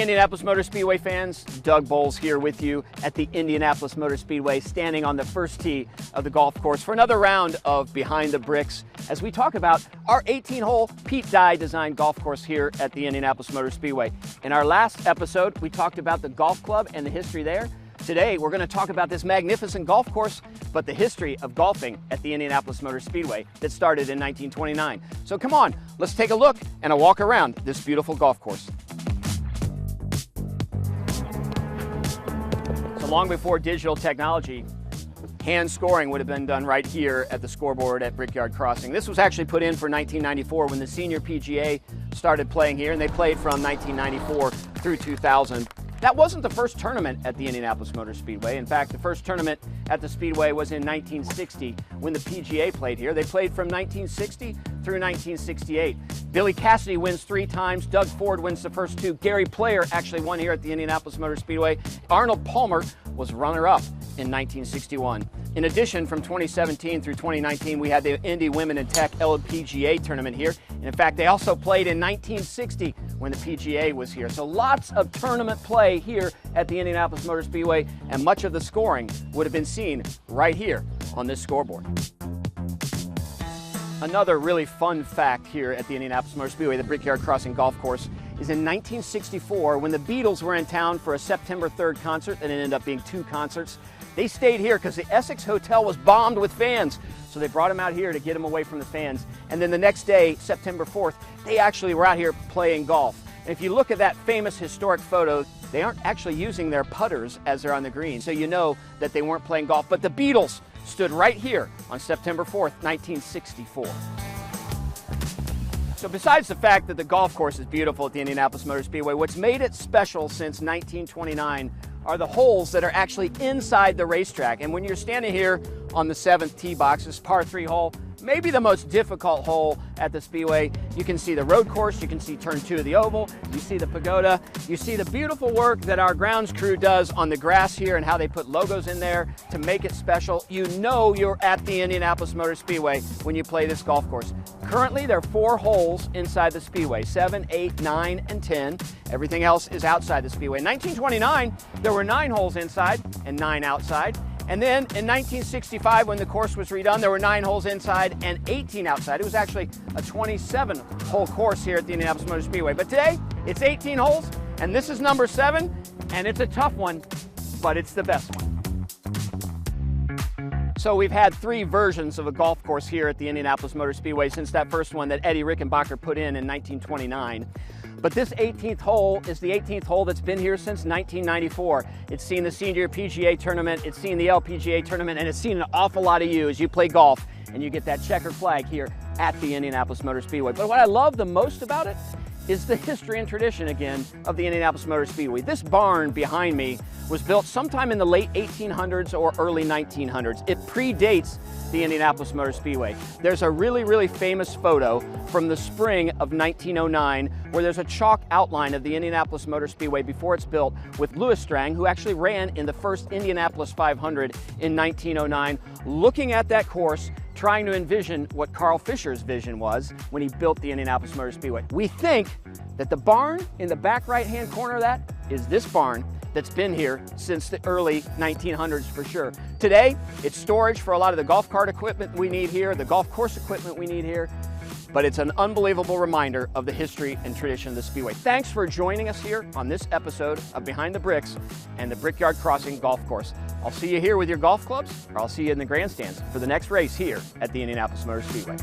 Hey Indianapolis Motor Speedway fans, Doug Boles here with you at the Indianapolis Motor Speedway, standing on the first tee of the golf course for another round of Behind the Bricks as we talk about our 18-hole Pete Dye designed golf course here at the Indianapolis Motor Speedway. In our last episode, we talked about the golf club and the history there. Today, we're going to talk about this magnificent golf course, but the history of golfing at the Indianapolis Motor Speedway that started in 1929. So come on, let's take a look and a walk around this beautiful golf course. Long before digital technology, hand scoring would have been done right here at the scoreboard at Brickyard Crossing. This was actually put in for 1994 when the senior PGA started playing here, and they played from 1994 through 2000. That wasn't the first tournament at the Indianapolis Motor Speedway. In fact, the first tournament at the Speedway was in 1960 when the PGA played here. They played from 1960 through 1968. Billy Cassidy wins 3 times. Doug Ford wins the first 2. Gary Player actually won here at the Indianapolis Motor Speedway. Arnold Palmer was runner-up in 1961. In addition, from 2017 through 2019, we had the Indy Women in Tech LPGA tournament here. And in fact, they also played in 1960 when the PGA was here. So lots of tournament play here at the Indianapolis Motor Speedway, and much of the scoring would have been seen right here on this scoreboard. Another really fun fact here at the Indianapolis Motor Speedway, the Brickyard Crossing Golf Course, is in 1964 when the Beatles were in town for a September 3rd concert, and it ended up being 2 concerts. They stayed here because the Essex Hotel was bombed with fans. So they brought them out here to get them away from the fans. And then the next day, September 4th, they actually were out here playing golf. And if you look at that famous historic photo, they aren't actually using their putters as they're on the green. So you know that they weren't playing golf. But the Beatles stood right here on September 4th, 1964. So besides the fact that the golf course is beautiful at the Indianapolis Motor Speedway, what's made it special since 1929 are the holes that are actually inside the racetrack. And when you're standing here on the 7th tee box, this par 3 hole, maybe the most difficult hole at the Speedway. You can see the road course, you can see turn 2 of the oval, you see the pagoda, you see the beautiful work that our grounds crew does on the grass here and how they put logos in there to make it special. You know you're at the Indianapolis Motor Speedway when you play this golf course. Currently, there are 4 holes inside the Speedway, 7, 8, 9, and 10. Everything else is outside the Speedway. In 1929, there were 9 holes inside and 9 outside. And then in 1965, when the course was redone, there were 9 holes inside and 18 outside. It was actually a 27-hole course here at the Indianapolis Motor Speedway. But today, it's 18 holes, and this is number 7, and it's a tough one, but it's the best one. So we've had 3 versions of a golf course here at the Indianapolis Motor Speedway since that first one that Eddie Rickenbacker put in 1929. But this 18th hole is the 18th hole that's been here since 1994. It's seen the senior PGA tournament, it's seen the LPGA tournament, and it's seen an awful lot of you as you play golf and you get that checkered flag here at the Indianapolis Motor Speedway. But what I love the most about it is the history and tradition, again, of the Indianapolis Motor Speedway. This barn behind me was built sometime in the late 1800s or early 1900s. It predates the Indianapolis Motor Speedway. There's a really, really famous photo from the spring of 1909 where there's a chalk outline of the Indianapolis Motor Speedway before it's built with Louis Strang, who actually ran in the first Indianapolis 500 in 1909, looking at that course, trying to envision what Carl Fisher's vision was when he built the Indianapolis Motor Speedway. We think that the barn in the back right-hand corner of that is this barn that's been here since the early 1900s for sure. Today, it's storage for a lot of the golf cart equipment we need here, the golf course equipment we need here, but it's an unbelievable reminder of the history and tradition of the Speedway. Thanks for joining us here on this episode of Behind the Bricks and the Brickyard Crossing Golf Course. I'll see you here with your golf clubs, or I'll see you in the grandstands for the next race here at the Indianapolis Motor Speedway.